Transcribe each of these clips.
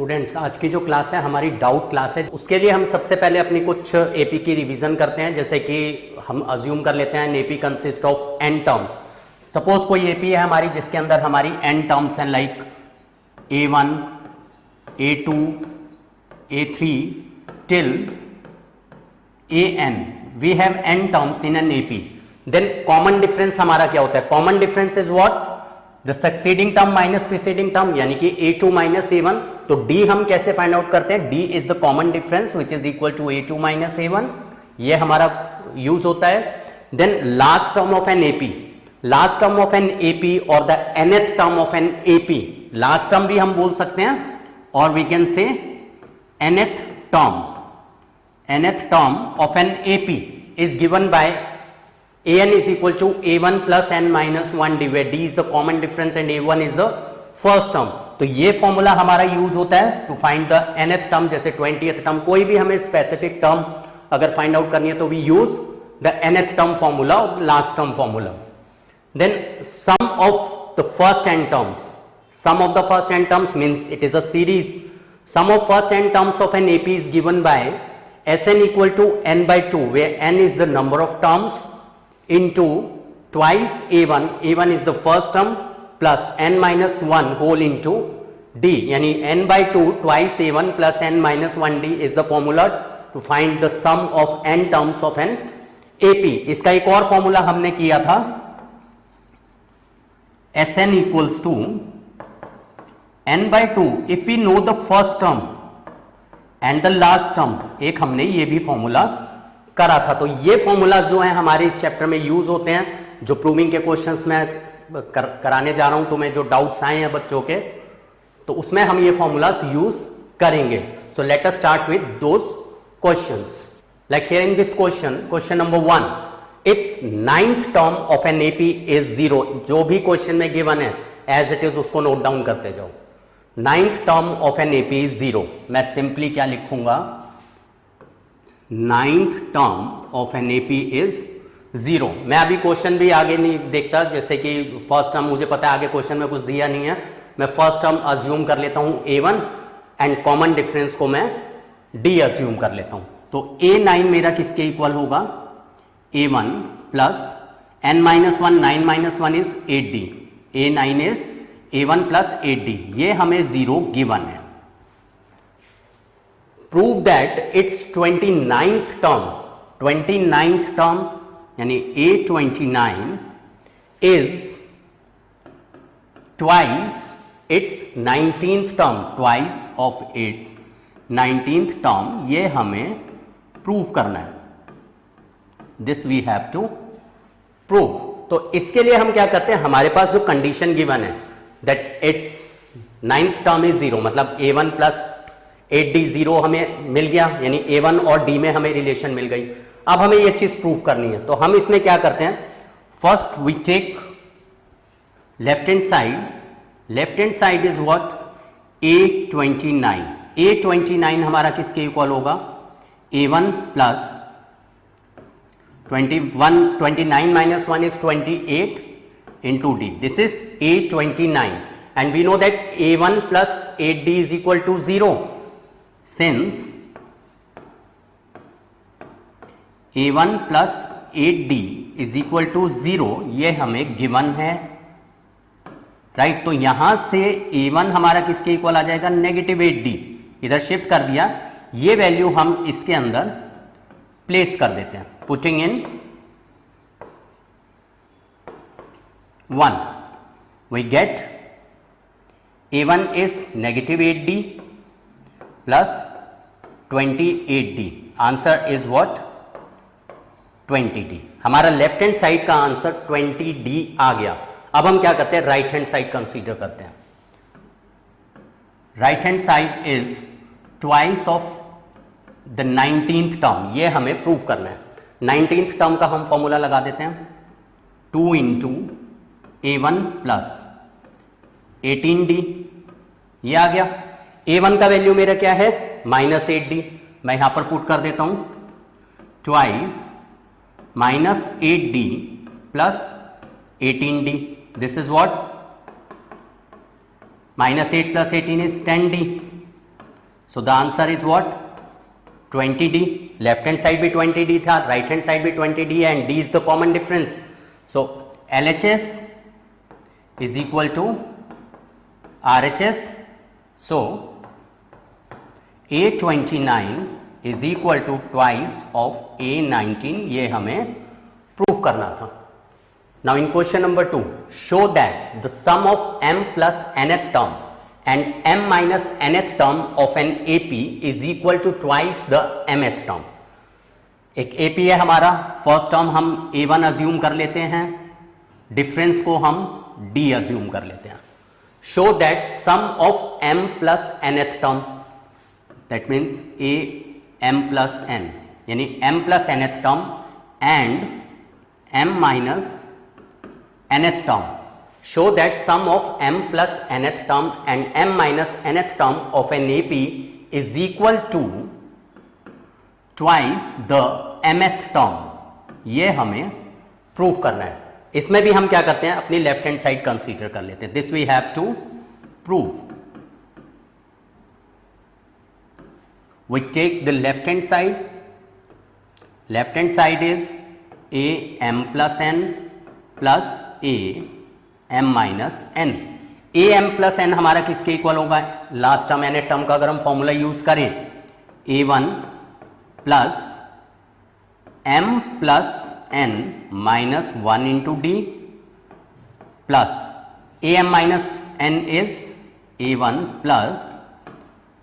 Students, आज की जो क्लास है हमारी डाउट क्लास है। उसके लिए हम सबसे पहले अपनी कुछ एपी की रिवीजन करते हैं। जैसे कि हम अज्यूम कर लेते हैं an AP consist of n terms. Suppose कोई एपी है हमारी जिसके अंदर हमारी एन टर्म्स हैं, like A1, A2, A3 till AN। We have n terms in an AP. Then common difference हमारा क्या होता है? Common difference is what? The succeeding term minus preceding term, यानी कि A2 माइनस A1। तो D हम कैसे फाइंड आउट करते हैं? D is the common difference which is equal to A2 minus A1। ये हमारा यूज होता है। Then last term of an AP, last term of an AP और the nth term of an AP, last term भी हम बोल सकते हैं और we can say nth term of an AP is given by an is equal to A1 plus n minus 1d, where d is the common difference and A1 is the first term। तो ये formula हमारा use होता है to find the nth term. जैसे 20th term, कोई भी हमें specific term अगर फाइंड आउट करनी है तो we use the nth term formula और last term formula. Then sum of the first n terms, sum of the first n terms means it is a series। sum of first n terms of an AP is given by Sn equal to n by 2, where n is the number of terms into twice A1, A1 is the first term, plus n minus 1 whole into d, यानी n by 2 twice A1 plus n minus 1d is the formula to find the sum of n terms of an AP। इसका एक और formula हमने किया था, Sn equals to n by 2 if we know the first term and the last term। एक हमने ये भी फॉर्मूला करा था। तो ये फॉर्मूला जो है हमारे इस चैप्टर में यूज होते हैं, जो प्रूविंग के क्वेश्चंस में कराने जा रहा हूं तुम्हें, जो डाउट्स आए हैं बच्चों के, तो उसमें हम ये फॉर्मूलास यूज करेंगे। So let us start with those questions. Like here in this question number 1, if 9th term of an AP is 0। जो भी क्वेश्चन में गिवन है एज इट इज उसको नोट डाउन करते जाओ। 9th term of an AP is 0। मैं simply क्या लिखूंगा? 9th term of an AP is 0। मैं अभी क्वेश्चन भी आगे नहीं देखता, जैसे कि फर्स्ट टर्म मुझे पता है आगे क्वेश्चन में कुछ दिया नहीं है, मैं फर्स्ट टर्म अज्यूम कर लेता हूं A1 एंड कॉमन डिफरेंस को मैं D अज्यूम कर लेता हूं। तो A9 मेरा किसके इक्वल होगा? A1 plus n minus 1, 9 minus 1 is 8d। A9 is A1 plus 8d। ये हमें 0 गिवन है। Prove that its 29th term, 29th term यानी A29 is twice its 19th term, twice of its 19th term. ये हमें prove करना है। This we have to prove. तो इसके लिए हम क्या करते हैं, हमारे पास जो कंडीशन गिवन है that it's 9th term is 0, मतलब A1 प्लस 8d 0 हमें मिल गया, यानी A1 और D में हमें रिलेशन मिल गई। अब हमें ये चीज प्रूव करनी है, तो हम इसमें क्या करते हैं? First we take left hand side. Left hand side is what? A29। A29 हमारा किसके इक्वल होगा? A1 plus 29 minus 1 is 28 into d. This is A29 and we know that A1 plus 8d is equal to 0 since A1 plus 8d is equal to 0, ये हमें given है, right. तो यहां से A1 हमारा किसके इक्वल आ जाएगा? Negative 8d। इधर शिफ्ट कर दिया, ये वैल्यू हम इसके अंदर प्लेस कर देते हैं, putting in 1, we get A1 is negative 8d plus 28d। Answer is what? 20d। हमारा लेफ्ट हैंड साइड का आंसर 20d आ गया। अब हम क्या करते हैं? राइट हैंड साइड कंसीडर करते हैं। Right hand side is twice of the 19th term. ये हमें प्रूव करना है। 19th टर्म का हम फॉर्मूला लगा देते हैं, 2 इंटू A1 प्लस 18d। ये आ गया। A1 का वैल्यू मेरा क्या है? Minus 8d। मैं यहां पर पुट कर देता हूं, twice minus 8d plus 18d। This is what? -8 + 18 is 10d। So the answer is what 20D. Left hand side भी 20D था, राइट हैंड साइड भी 20D है, and D is the common difference. So LHS is equal to RHS. So A29 is equal to twice of A19. ये हमें prove करना था. Now in question number 2, show that the sum of m plus nth term and m minus nth term of an AP is equal to twice the mth term. एक AP है हमारा, first term हम A1 assume कर लेते हैं, difference को हम D assume कर लेते हैं. Show that sum of m plus nth term, that means a m plus n, यानी m plus nth term and m minus nth term. Show that sum of m plus nth term and m minus nth term of an AP is equal to twice the mth term. ये हमें prove करना है. इसमें भी हम क्या करते हैं, अपनी लेफ्ट हैंड साइड कंसीडर कर लेते हैं. This we have to prove. We take the left hand side. Left hand side is a m plus n plus a m minus n. a m plus n हमारा किसके equal होगा, last term nth term का अगर हम formula use करें, a1 plus m plus n minus 1 into D plus a m minus n is a1 plus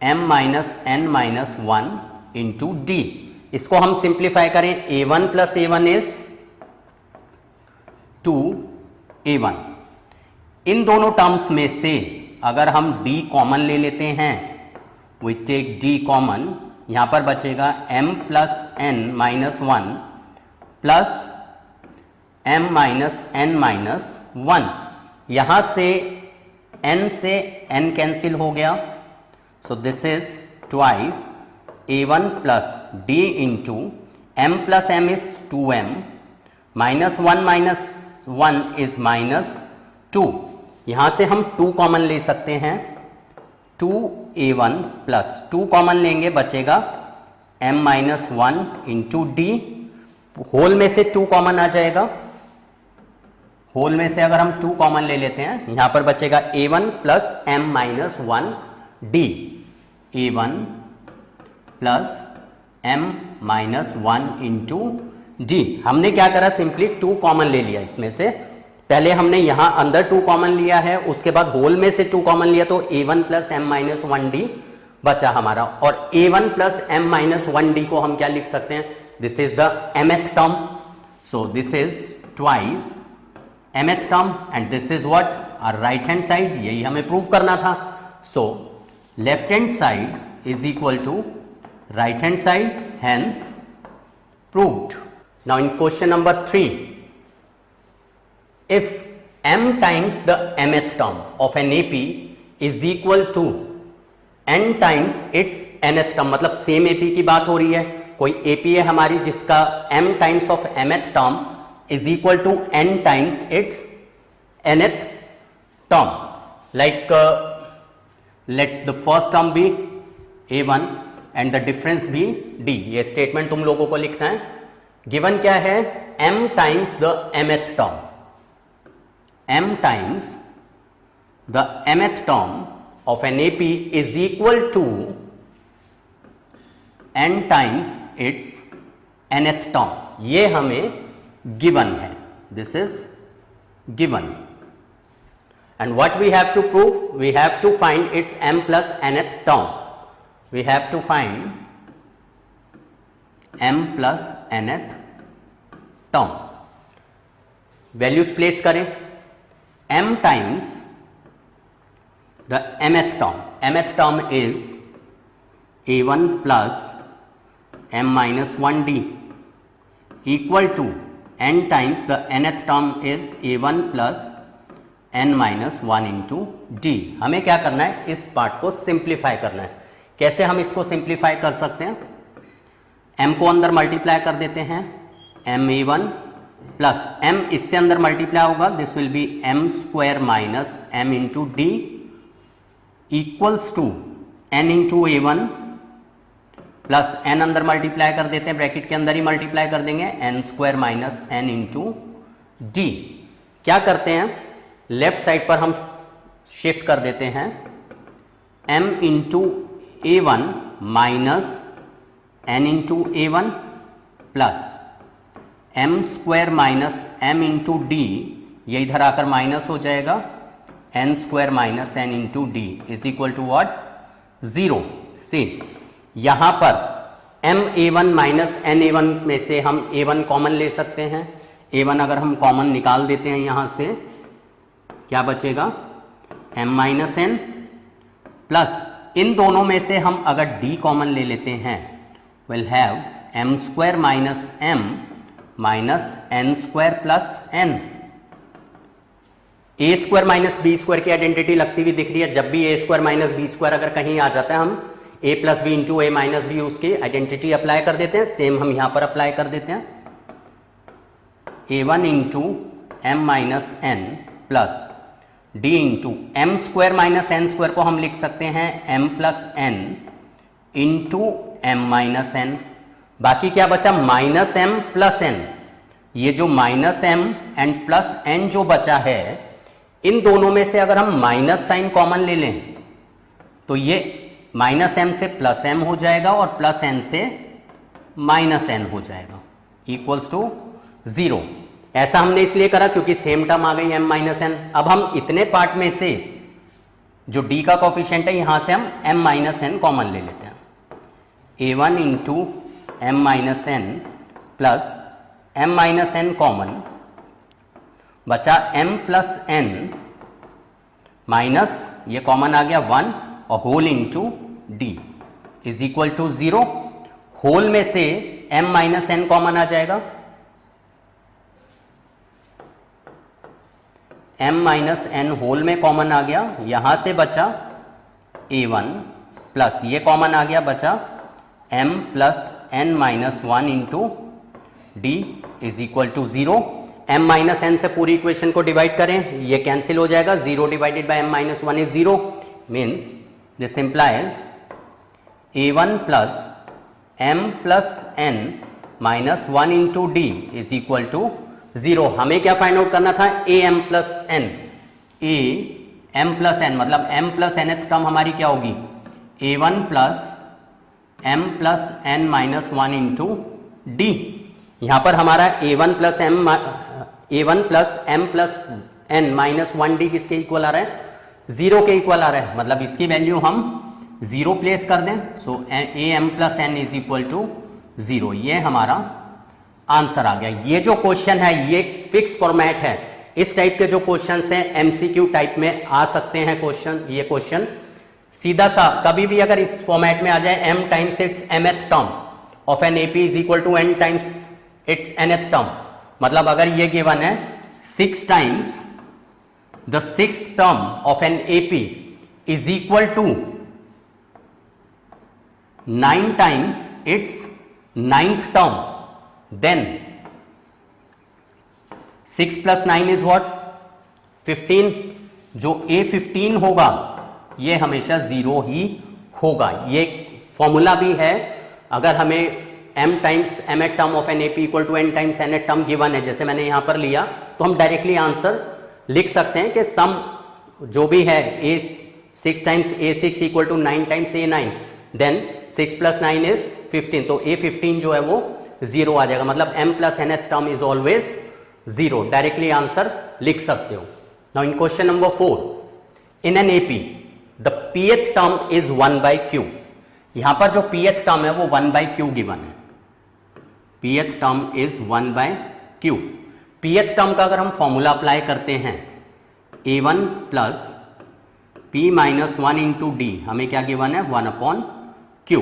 m minus n minus 1 into D. इसको हम simplify करें, a1 plus a1 is 2a1. इन दोनों terms में से अगर हम d common ले लेते हैं, वी टेक d कॉमन, यहां पर बचेगा m plus n minus 1 plus m minus n minus 1. यहां से n कैंसिल हो गया, so this is twice a1 plus d into m plus m is 2m minus 1 is minus 2. यहां से हम 2 कॉमन ले सकते हैं, 2a1 प्लस 2 कॉमन लेंगे, बचेगा m minus 1 into d. Whole में से 2 कॉमन आ जाएगा, होल में से अगर हम 2 कॉमन ले लेते हैं, यहां पर बचेगा a1 plus m minus 1 D. a1 plus m minus 1 into G. हमने क्या करा, सिंपली 2 कॉमन ले लिया. इसमें से पहले हमने यहां अंदर 2 कॉमन लिया है, उसके बाद होल में से 2 कॉमन लिया, तो a1 plus m minus 1 D बचा हमारा. और a1 plus m minus 1 D को हम क्या लिख सकते हैं, this is the mth term. So this is twice mth term and this is what, our right hand side. यही हमें प्रूव करना था. So left hand side is equal to right hand side, hence proved. Now in question number 3, if m times the mth term of an AP is equal to n times its nth term, मतलब same AP की बात हो रही है, कोई AP है हमारी जिसका m times of mth term is equal to n times its nth term. Like let the first term be a1 and the difference be d. ये स्टेटमेंट तुम लोगों को लिखना है. गिवन क्या है, m times the mth term, m times the mth term of an AP is equal to n times its nth term. ये हमें गिवन है, this is given. And what we have to prove, we have to find its m plus nth term. We have to find m plus nth term. Values place करें, m times the mth term, mth term is a1 plus m minus 1 d equal to n times the nth term is a1 plus n minus 1 into d. हमें क्या करना है, इस part को simplify करना है. कैसे हम इसको सिंप्लीफाई कर सकते हैं, m को अंदर मल्टीप्लाई कर देते हैं, m(a1) प्लस m इससे अंदर मल्टीप्लाई होगा, this will be m² minus m into d equals to n into A one plus n अंदर मल्टीप्लाई कर देते हैं, ब्रैकेट के अंदर ही मल्टीप्लाई कर देंगे, n square minus n into D. क्या करते हैं, लेफ्ट साइड पर हम शिफ्ट कर देते हैं m इंटू ए वन माइनस n इंटू ए one plus m square minus m into D, ये इधर आकर माइनस हो जाएगा, n square minus n into D is equal to what, 0। See यहां पर m a1 minus n a1 में से हम a1 कॉमन ले सकते हैं, a1 अगर हम कॉमन निकाल देते हैं यहां से क्या बचेगा, m माइनस n प्लस इन दोनों में से हम अगर d कॉमन ले लेते हैं, will have m square minus m minus n square plus n। A square minus b square की आइडेंटिटी लगती हुई दिख रही है, जब भी a square minus b square अगर कहीं आ जाता है हम a plus b into a minus b उसकी आइडेंटिटी अप्लाई कर देते हैं, सेम हम यहां पर अप्लाई कर देते हैं, a1 into m minus n plus d into m square minus n square को हम लिख सकते हैं m plus n into m minus n. बाकी क्या बचा, माइनस एम प्लस एन। ये जो minus m and plus n जो बचा है, इन दोनों में से अगर हम माइनस साइन कॉमन ले लें तो ये माइनस एम से प्लस एम हो जाएगा और प्लस एन से माइनस एन हो जाएगा, इक्वल्स टू 0। ऐसा हमने इसलिए करा क्योंकि सेम टर्म आ गई m माइनस एन। अब हम इतने पार्ट में से जो d का कोफिशिएंट है यहां से हम m माइनस एन कॉमन ले लेते हैं, a1 into m minus n plus m minus n common, बचा m प्लस n माइनस ये कॉमन आ गया 1 और whole into D is equal to 0। Whole में से m माइनस एन कॉमन आ जाएगा, m माइनस एन होल में कॉमन आ गया, यहां से बचा a1 प्लस ये कॉमन आ गया, बचा m plus n minus 1 into D is equal to 0। m minus n से पूरी इक्वेशन को डिवाइड करें, ये कैंसिल हो जाएगा, 0 divided by m minus 1 is 0, means this implies a1 plus m plus n minus 1 into D is equal to 0। हमें क्या find out करना था, a m plus n, a m plus n मतलब m plus nth term हमारी क्या होगी, a1 plus m plus n minus 1 into d. यहां पर हमारा a1 plus m plus n minus 1 d किसके इक्वल आ रहा है, 0 के इक्वल आ रहा है, मतलब इसकी वैल्यू हम 0 प्लेस कर दें, so a m plus n is equal to 0। ये हमारा आंसर आ गया। ये जो क्वेश्चन है ये फिक्स फॉर्मेट है, इस टाइप के जो क्वेश्चंस हैं एमसीक्यू टाइप में आ सकते हैं क्वेश्चन। ये क्वेश्चन सीधा सा कभी भी अगर इस फॉर्मेट में आ जाए, m times its mth term of an AP is equal to n times its nth term, मतलब अगर ये गिवन है 6 times the 6th term of an AP is equal to 9 times its 9th term, then 6 plus 9 is what, 15। जो A15 होगा ये हमेशा 0 ही होगा। ये फॉर्मूला भी है, अगर हमें m times mth term of an AP equal to n times nth term given है, जैसे मैंने यहां पर लिया, तो हम डायरेक्टली आंसर लिख सकते हैं कि सम जो भी है A6 times A6 equal to 9 times A9, then 6 plus 9 is 15, तो A15 जो है वो 0 आ जाएगा, मतलब m plus nth term is always 0। Directly answer लिख सकते हो। Now in question number 4, in an AP the pth term is 1 by q। यहां पर जो pth टर्म है वो 1 बाई q गिवन है, pth term is 1 by q। pth term का अगर हम फॉर्मूला अप्लाई करते हैं, a1 plus p minus 1 into d, हमें क्या गिवन है, 1 अपॉन q,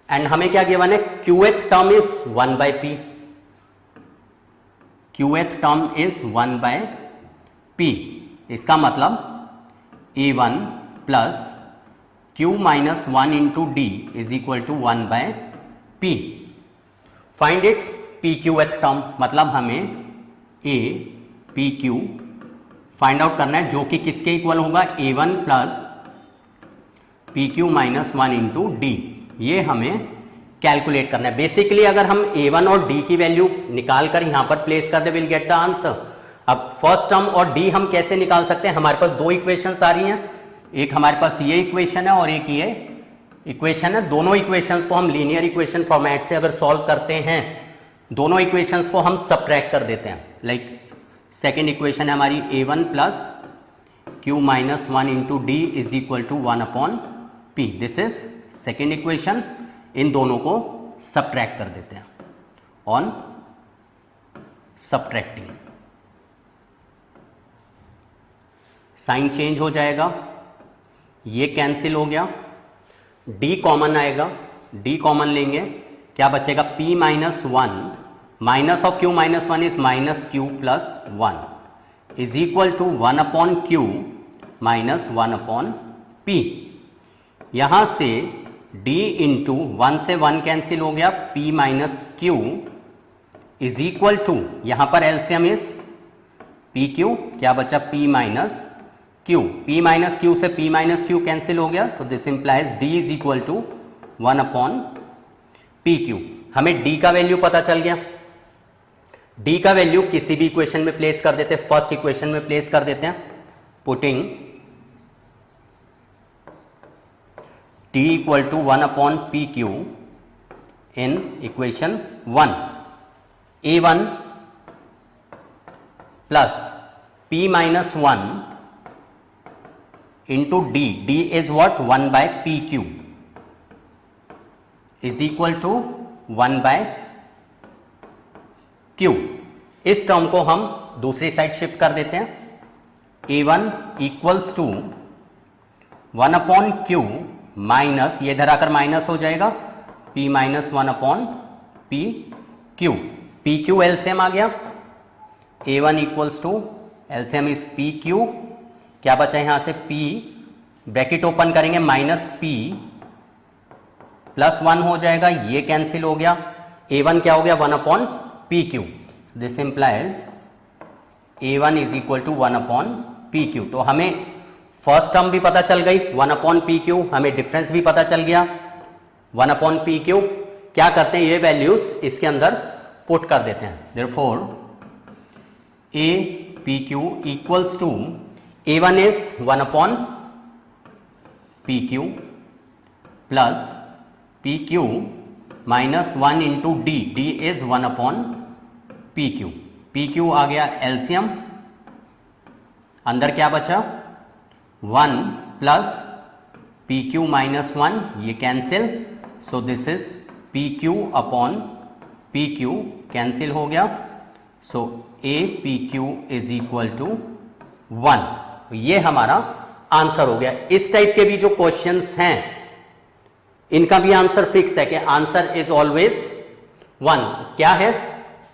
एंड हमें क्या गिवन है, qth term is 1 by p, qth term is 1 by p। इसका मतलब a1 plus q minus 1 into D is equal to 1 by p। Find its pqth term, मतलब हमें a pq फाइंड आउट करना है, जो कि किसके इक्वल होगा, a1 plus P Q minus 1 into D, ये हमें कैलकुलेट करना है। बेसिकली अगर हम A1 और D की वैल्यू निकाल कर यहां पर प्लेस कर दे, विल गेट द आंसर। अब फर्स्ट टर्म और D हम कैसे निकाल सकते हैं? हमारे पास दो इक्वेशंस आ रही हैं, एक हमारे पास ये इक्वेशन है और एक ये इक्वेशन है। दोनों इक्वेशंस को हम लीनियर इक्वेशन फॉर्मेट से अगर सॉल्व करते हैं, दोनों इक्वेशंस को हम सबट्रैक्ट कर देते हैं। लाइक सेकेंड इक्वेशन है हमारी A1 plus Q minus 1 into D is equal to 1 upon P. This is second equation. इन दोनों को सबट्रैक्ट कर देते हैं ऑन सबट्रैक्टिंग। साइन चेंज हो जाएगा, ये कैंसिल हो गया, d कॉमन आएगा, d कॉमन लेंगे, क्या बचेगा? p minus 1 minus of q minus 1 is minus q plus 1 is equal to 1 upon q minus 1 upon p। यहां से d इंटू 1 से 1 कैंसिल हो गया, p minus q is equal to, यहां पर एलसीएम इज पी क्यू, क्या बचा? p minus q। p minus q से p माइनस q कैंसिल हो गया, so this implies d is equal to 1 upon P q. हमें d का value पता चल गया। d का वैल्यू किसी भी इक्वेशन में प्लेस कर देते हैं, फर्स्ट इक्वेशन में प्लेस कर देते हैं, putting d equal to 1 upon P Q in equation 1। a1 plus p minus 1 into d, d is what? 1 by P Q is equal to 1 by Q. इस टर्म को हम दूसरी साइड शिफ्ट कर देते हैं। a1 equals to 1 upon Q minus, ये इधर आकर माइनस हो जाएगा, p minus 1 upon P Q. P Q LCM आ गया, a1 equals to LCM is P q, क्या बचा यहां से? p, ब्रैकेट ओपन करेंगे, माइनस p प्लस 1 हो जाएगा, ये कैंसिल हो गया, a1 क्या हो गया? 1 upon P q. This implies a1 is equal to 1 upon P q. तो हमें फर्स्ट टर्म भी पता चल गई 1 अपॉन पी क्यू, हमें डिफरेंस भी पता चल गया 1 अपॉन पी क्यू। क्या करते हैं? ये वैल्यूज इसके अंदर पुट कर देते हैं। Therefore a P Q equals to, a1 is 1 upon P Q plus P Q minus 1 into D, D is 1 upon P Q. P Q आ गया एलसीएम, अंदर क्या बचा? 1 प्लस पी क्यू माइनस 1, ये cancel, so this is P Q upon P Q, cancel हो गया, so A P Q is equal to 1। ये हमारा आंसर हो गया। इस टाइप के भी जो क्वेश्चंस हैं, इनका भी आंसर फिक्स है कि आंसर इज ऑलवेज 1। क्या है?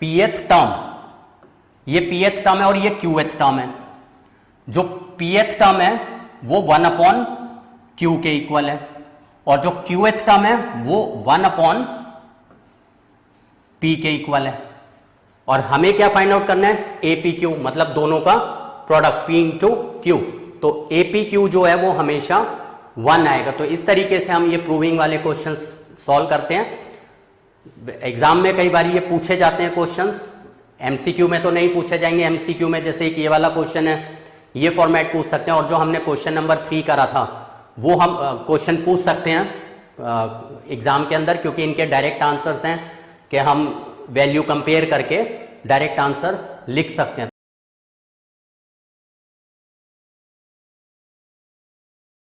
pth टर्म, ये pth टर्म है और ये qth टर्म है। जो pth टर्म है वो 1 अपॉन q के इक्वल है और जो qth टर्म है वो 1 अपॉन p के इक्वल है। और हमें क्या फाइंड आउट करना है? APQ, मतलब दोनों का प्रोडक्ट p इंटू q। तो APQ जो है वो हमेशा 1 आएगा। तो इस तरीके से हम ये प्रूविंग वाले क्वेश्चंस सॉल्व करते हैं। एग्जाम में कई बार ये पूछे जाते हैं क्वेश्चंस, एमसीक्यू में तो नहीं पूछे जाएंगे। एमसीक्यू में जैसे कि ये वाला क्वेश्चन है, ये फॉर्मेट पूछ सकते हैं। और जो हमने क्वेश्चन नंबर 3 करा था वो हम क्वेश्चन पूछ सकते हैं एग्जाम के अंदर, क्योंकि इनके डायरेक्ट आंसर्स हैं कि हम वैल्यू कंपेयर करके डायरेक्ट आंसर लिख सकते हैं।